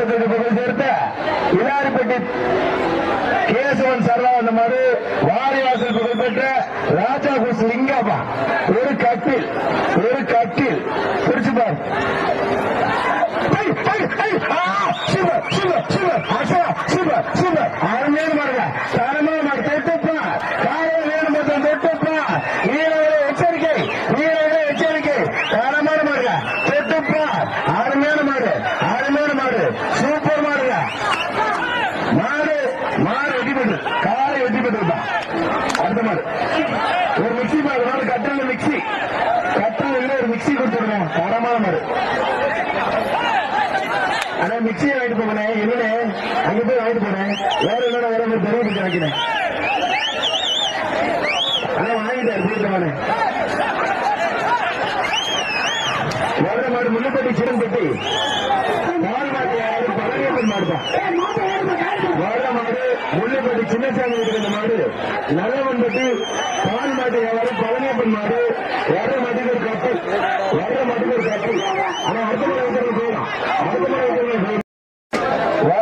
சேர்த்த இலாரிப்பட்டி கேசவன் சரளா அந்த மாதிரி வாரிவாசல் புகழ்பெற்ற ராஜா குஸ் லிங்கப்பா ஒரு கட்டில் பிடிச்சுப்பார் அருமையான மாடுங்க தரமான மாடு தொட்டுப்பா காலையில் வேணும் மொத்தம் தொட்டுப்பா வீரர்களே எச்சரிக்கை தரமான மாடுங்க தொட்டுப்பா அருமையான மாடு சூப்பர் மாடுங்க மாடு வெட்டி பெற்று காலை வெட்டி பெற்றிருப்பான் அடுத்த மாடு ஒரு மிக்சி மாடு கட்டில் ஒரு மிக்சி கொடுத்துருவோம் தரமான மாடு ஆனா மிக்சியை வாங்கிட்டு போனேன் என்னன்னு அங்க போய் வாங்கிட்டு போனேன் வேற என்னன்னா வேற ஒரு தெருவு வைக்கிறேன் ஆனா வாங்கிட்டாரு போயிட்டு வேற மாடு முன்னப்பட்டி சிறன்பட்டி பால் மாட்டு யாரும் பழனியப்பன் மாடுதான் வேற மாடு முன்னப்பட்டி சின்னசாமி இருக்கிற மாடு நல்லவன் பட்டி பால் மாட்டு யாரும் பழனியப்பன் மாடு வேற மாட்டுக்கு ஒரு கப்பல் ஆனா அடுத்த